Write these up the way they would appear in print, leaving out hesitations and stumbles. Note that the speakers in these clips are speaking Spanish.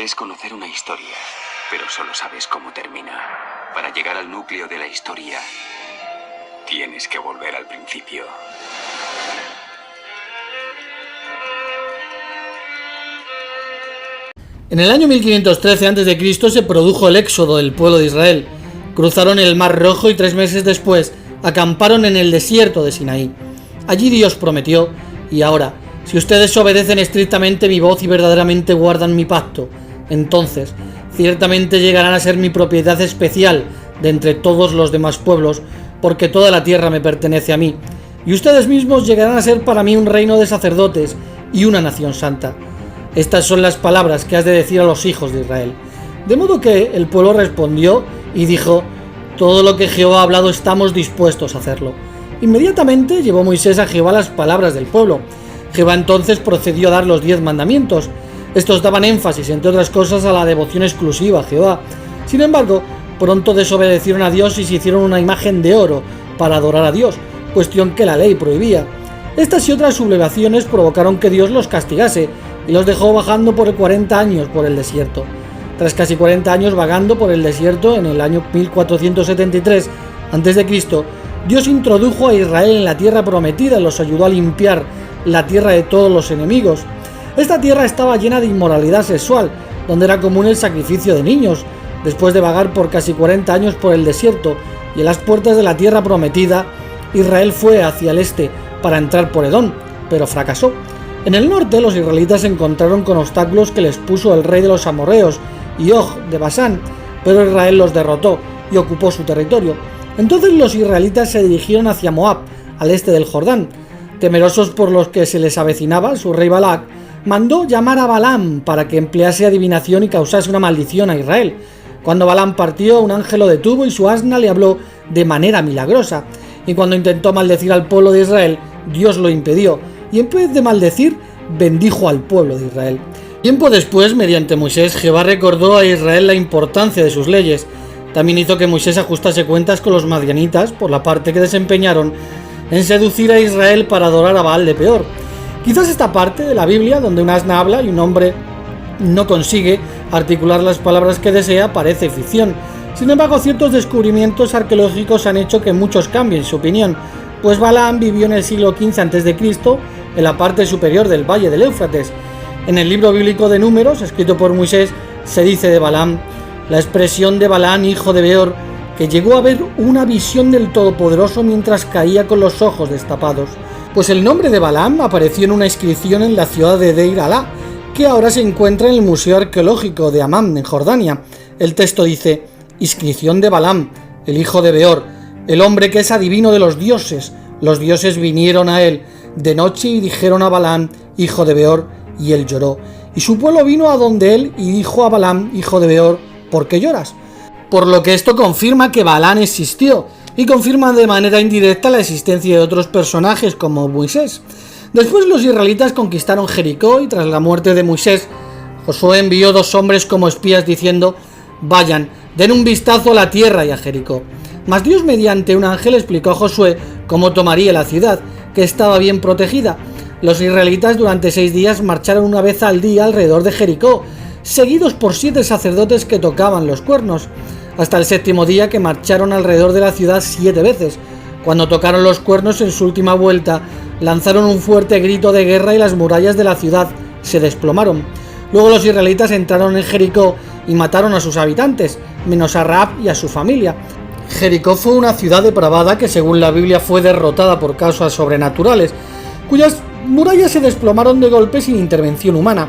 Crees conocer una historia, pero solo sabes cómo termina. Para llegar al núcleo de la historia, tienes que volver al principio. En el año 1513 a.C. se produjo el éxodo del pueblo de Israel. Cruzaron el Mar Rojo y 3 meses después acamparon en el desierto de Sinaí. Allí Dios prometió: y ahora, si ustedes obedecen estrictamente mi voz y verdaderamente guardan mi pacto, entonces ciertamente llegarán a ser mi propiedad especial de entre todos los demás pueblos, porque toda la tierra me pertenece a mí, y ustedes mismos llegarán a ser para mí un reino de sacerdotes y una nación santa. Estas son las palabras que has de decir a los hijos de Israel. De modo que el pueblo respondió y dijo: todo lo que Jehová ha hablado estamos dispuestos a hacerlo. Inmediatamente llevó Moisés a Jehová las palabras del pueblo. Jehová entonces procedió a dar los 10 mandamientos. Estos daban énfasis, entre otras cosas, a la devoción exclusiva a Jehová. Sin embargo, pronto desobedecieron a Dios y se hicieron una imagen de oro para adorar a Dios, cuestión que la ley prohibía. Estas y otras sublevaciones provocaron que Dios los castigase y los dejó vagando por 40 años por el desierto. Tras casi 40 años vagando por el desierto, en el año 1473 a.C., Dios introdujo a Israel en la tierra prometida y los ayudó a limpiar la tierra de todos los enemigos. Esta tierra estaba llena de inmoralidad sexual, donde era común el sacrificio de niños. Después de vagar por casi 40 años por el desierto y en las puertas de la tierra prometida, Israel fue hacia el este para entrar por Edom, pero fracasó. En el norte, los israelitas se encontraron con obstáculos que les puso el rey de los amorreos, Og de Basán, pero Israel los derrotó y ocupó su territorio. Entonces los israelitas se dirigieron hacia Moab, al este del Jordán. Temerosos por los que se les avecinaba, su rey Balac mandó llamar a Balaam para que emplease adivinación y causase una maldición a Israel. Cuando Balaam partió, un ángel lo detuvo y su asna le habló de manera milagrosa. Y cuando intentó maldecir al pueblo de Israel, Dios lo impidió, y en vez de maldecir, bendijo al pueblo de Israel. Tiempo después, mediante Moisés, Jehová recordó a Israel la importancia de sus leyes. También hizo que Moisés ajustase cuentas con los madianitas por la parte que desempeñaron en seducir a Israel para adorar a Baal de Peor. Quizás esta parte de la Biblia, donde un asna habla y un hombre no consigue articular las palabras que desea, parece ficción. Sin embargo, ciertos descubrimientos arqueológicos han hecho que muchos cambien su opinión, pues Balaam vivió en el siglo XV a.C. en la parte superior del valle del Éufrates. En el libro bíblico de Números, escrito por Moisés, se dice de Balaam: la expresión de Balaam, hijo de Beor, que llegó a ver una visión del Todopoderoso mientras caía con los ojos destapados. Pues el nombre de Balaam apareció en una inscripción en la ciudad de Deir Alá, que ahora se encuentra en el Museo Arqueológico de Amán, en Jordania. El texto dice: inscripción de Balaam, el hijo de Beor, el hombre que es adivino de los dioses. Los dioses vinieron a él de noche y dijeron a Balaam, hijo de Beor, y él lloró. Y su pueblo vino a donde él y dijo a Balaam, hijo de Beor, ¿por qué lloras? Por lo que esto confirma que Balaam existió, y confirma de manera indirecta la existencia de otros personajes como Moisés. Después los israelitas conquistaron Jericó, y tras la muerte de Moisés, Josué envió 2 hombres como espías diciendo: vayan, den un vistazo a la tierra y a Jericó. Mas Dios mediante un ángel explicó a Josué cómo tomaría la ciudad, que estaba bien protegida. Los israelitas durante 6 días marcharon una vez al día alrededor de Jericó, seguidos por 7 sacerdotes que tocaban los cuernos, hasta el 7º día, que marcharon alrededor de la ciudad 7 veces. Cuando tocaron los cuernos en su última vuelta, lanzaron un fuerte grito de guerra y las murallas de la ciudad se desplomaron. Luego los israelitas entraron en Jericó y mataron a sus habitantes, menos a Rahab y a su familia. Jericó fue una ciudad depravada que, según la Biblia, fue derrotada por causas sobrenaturales, cuyas murallas se desplomaron de golpe sin intervención humana.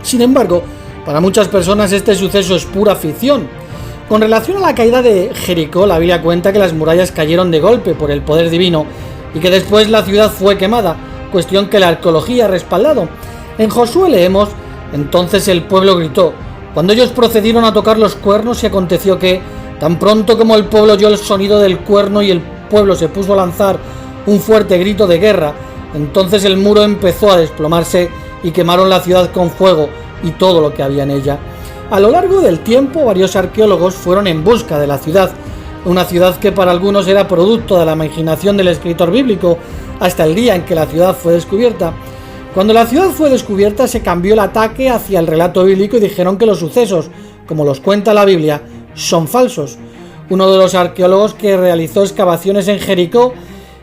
Sin embargo, para muchas personas este suceso es pura ficción. Con relación a la caída de Jericó, la Biblia cuenta que las murallas cayeron de golpe por el poder divino y que después la ciudad fue quemada, cuestión que la arqueología ha respaldado. En Josué leemos: entonces el pueblo gritó, cuando ellos procedieron a tocar los cuernos, y aconteció que, tan pronto como el pueblo oyó el sonido del cuerno y el pueblo se puso a lanzar un fuerte grito de guerra, entonces el muro empezó a desplomarse y quemaron la ciudad con fuego y todo lo que había en ella. A lo largo del tiempo, varios arqueólogos fueron en busca de la ciudad, una ciudad que para algunos era producto de la imaginación del escritor bíblico, hasta el día en que la ciudad fue descubierta. Cuando la ciudad fue descubierta, se cambió el ataque hacia el relato bíblico y dijeron que los sucesos, como los cuenta la Biblia, son falsos. Uno de los arqueólogos que realizó excavaciones en Jericó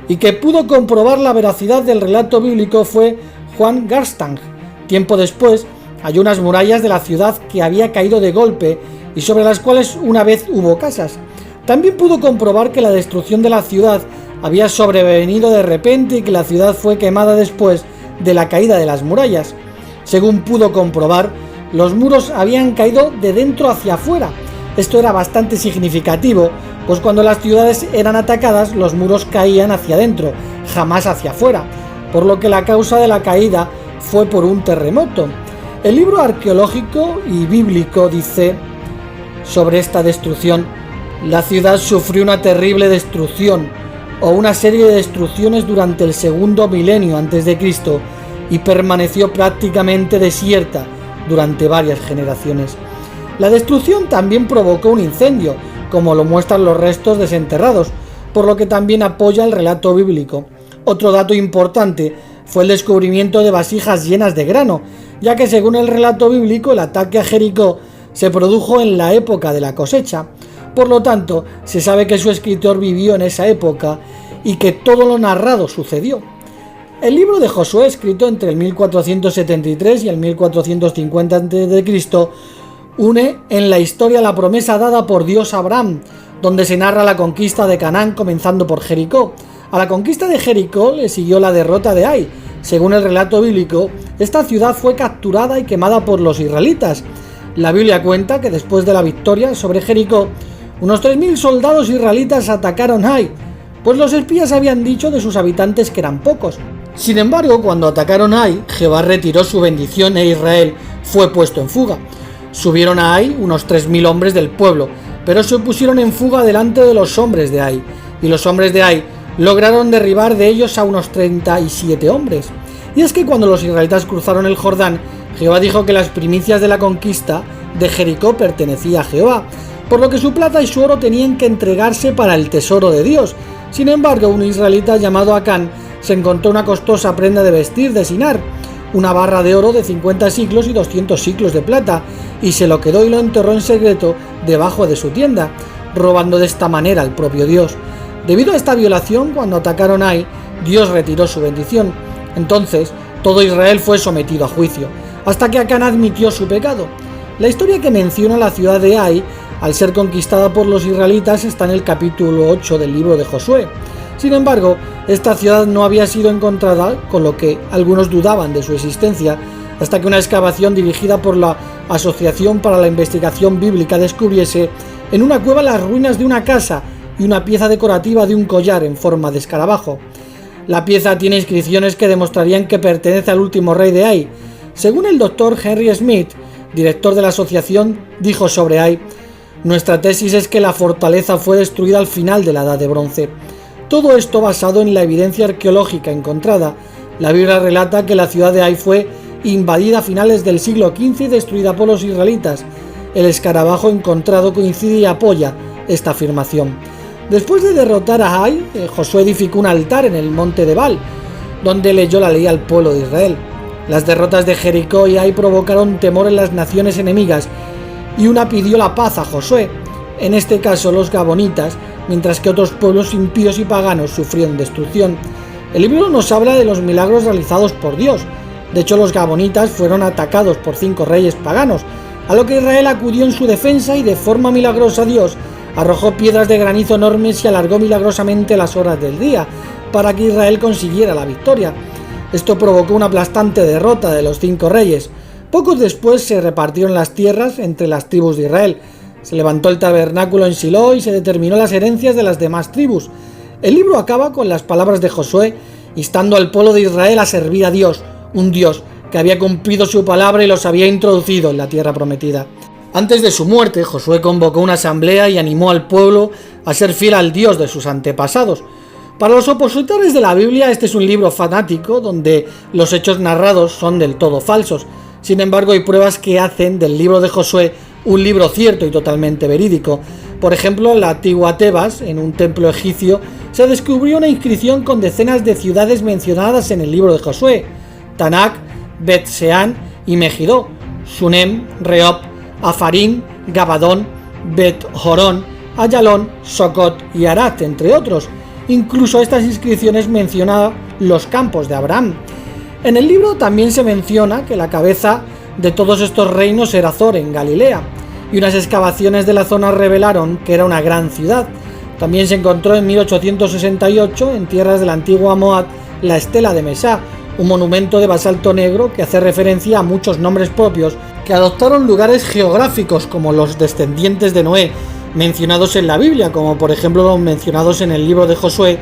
y que pudo comprobar la veracidad del relato bíblico fue Juan Garstang. Tiempo después, halló unas murallas de la ciudad que había caído de golpe y sobre las cuales una vez hubo casas. También pudo comprobar que la destrucción de la ciudad había sobrevenido de repente y que la ciudad fue quemada después de la caída de las murallas. Según pudo comprobar, los muros habían caído de dentro hacia afuera. Esto era bastante significativo, pues cuando las ciudades eran atacadas, los muros caían hacia adentro, jamás hacia afuera, por lo que la causa de la caída fue por un terremoto. El libro arqueológico y bíblico dice sobre esta destrucción: la ciudad sufrió una terrible destrucción o una serie de destrucciones durante el segundo milenio antes de Cristo y permaneció prácticamente desierta durante varias generaciones. La destrucción también provocó un incendio, como lo muestran los restos desenterrados, por lo que también apoya el relato bíblico. Otro dato importante fue el descubrimiento de vasijas llenas de grano, ya que según el relato bíblico el ataque a Jericó se produjo en la época de la cosecha. Por lo tanto, se sabe que su escritor vivió en esa época y que todo lo narrado sucedió. El libro de Josué, escrito entre el 1473 y el 1450 a.C., une en la historia la promesa dada por Dios a Abraham, donde se narra la conquista de Canaán comenzando por Jericó. A la conquista de Jericó le siguió la derrota de Ai. Según el relato bíblico, esta ciudad fue capturada y quemada por los israelitas. La Biblia cuenta que después de la victoria sobre Jericó, unos 3.000 soldados israelitas atacaron Ai, pues los espías habían dicho de sus habitantes que eran pocos. Sin embargo, cuando atacaron Ai, Jehová retiró su bendición e Israel fue puesto en fuga. Subieron a Ai unos 3.000 hombres del pueblo, pero se pusieron en fuga delante de los hombres de Ai, y los hombres de Ai lograron derribar de ellos a unos 37 hombres. Y es que cuando los israelitas cruzaron el Jordán, Jehová dijo que las primicias de la conquista de Jericó pertenecía a Jehová, por lo que su plata y su oro tenían que entregarse para el tesoro de Dios. Sin embargo, un israelita llamado Acán se encontró una costosa prenda de vestir de Sinar, una barra de oro de 50 siclos y 200 siclos de plata, y se lo quedó y lo enterró en secreto debajo de su tienda, robando de esta manera al propio Dios. Debido a esta violación, cuando atacaron a Ai, Dios retiró su bendición. Entonces, todo Israel fue sometido a juicio, hasta que Acán admitió su pecado. La historia que menciona la ciudad de Ai, al ser conquistada por los israelitas, está en el capítulo 8 del libro de Josué. Sin embargo, esta ciudad no había sido encontrada, con lo que algunos dudaban de su existencia, hasta que una excavación dirigida por la Asociación para la Investigación Bíblica descubriese en una cueva las ruinas de una casa y una pieza decorativa de un collar en forma de escarabajo. La pieza tiene inscripciones que demostrarían que pertenece al último rey de Ai. Según el doctor Henry Smith, director de la asociación, dijo sobre Ai: nuestra tesis es que la fortaleza fue destruida al final de la Edad de Bronce. Todo esto basado en la evidencia arqueológica encontrada. La Biblia relata que la ciudad de Ai fue invadida a finales del siglo XV y destruida por los israelitas. El escarabajo encontrado coincide y apoya esta afirmación. Después de derrotar a Ai, Josué edificó un altar en el monte de Baal, donde leyó la ley al pueblo de Israel. Las derrotas de Jericó y Ai provocaron temor en las naciones enemigas, y una pidió la paz a Josué, en este caso los gabonitas, mientras que otros pueblos impíos y paganos sufrieron destrucción. El libro nos habla de los milagros realizados por Dios. De hecho, los gabonitas fueron atacados por 5 reyes paganos, a lo que Israel acudió en su defensa y de forma milagrosa Dios arrojó piedras de granizo enormes y alargó milagrosamente las horas del día, para que Israel consiguiera la victoria. Esto provocó una aplastante derrota de los 5 reyes. Pocos después se repartieron las tierras entre las tribus de Israel. Se levantó el tabernáculo en Silo y se determinó las herencias de las demás tribus. El libro acaba con las palabras de Josué, instando al pueblo de Israel a servir a Dios, un Dios que había cumplido su palabra y los había introducido en la tierra prometida. Antes de su muerte, Josué convocó una asamblea y animó al pueblo a ser fiel al Dios de sus antepasados. Para los opositores de la Biblia, este es un libro fanático donde los hechos narrados son del todo falsos. Sin embargo, hay pruebas que hacen del libro de Josué un libro cierto y totalmente verídico. Por ejemplo, en la antigua Tebas, en un templo egipcio, se descubrió una inscripción con decenas de ciudades mencionadas en el libro de Josué. Tanak, Bet-Sean y Megiddo, Shunem, Rehob, Afarim, Gabadón, Bet-Horón, Ayalón, Socot y Arat, entre otros. Incluso estas inscripciones mencionan los campos de Abraham. En el libro también se menciona que la cabeza de todos estos reinos era Zor en Galilea, y unas excavaciones de la zona revelaron que era una gran ciudad. También se encontró en 1868 en tierras de la antigua Moab la estela de Mesá, un monumento de basalto negro que hace referencia a muchos nombres propios que adoptaron lugares geográficos como los descendientes de Noé, mencionados en la Biblia, como por ejemplo los mencionados en el libro de Josué: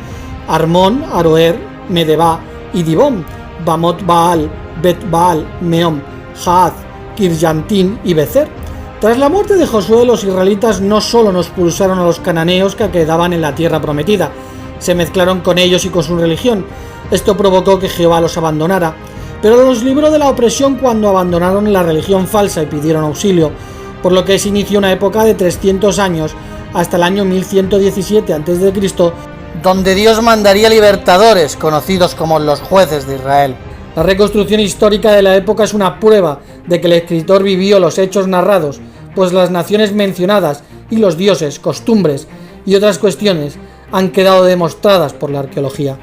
Armón, Aroer, Medeba y Dibón, Bamot Baal, Bet Baal, Meom, Jaaz, Kirjantín y Becer. Tras la muerte de Josué, los israelitas no solo nos expulsaron a los cananeos que quedaban en la tierra prometida, se mezclaron con ellos y con su religión. Esto provocó que Jehová los abandonara, pero los libró de la opresión cuando abandonaron la religión falsa y pidieron auxilio, por lo que se inició una época de 300 años hasta el año 1117 a.C., donde Dios mandaría libertadores, conocidos como los jueces de Israel. La reconstrucción histórica de la época es una prueba de que el escritor vivió los hechos narrados, pues las naciones mencionadas y los dioses, costumbres y otras cuestiones han quedado demostradas por la arqueología.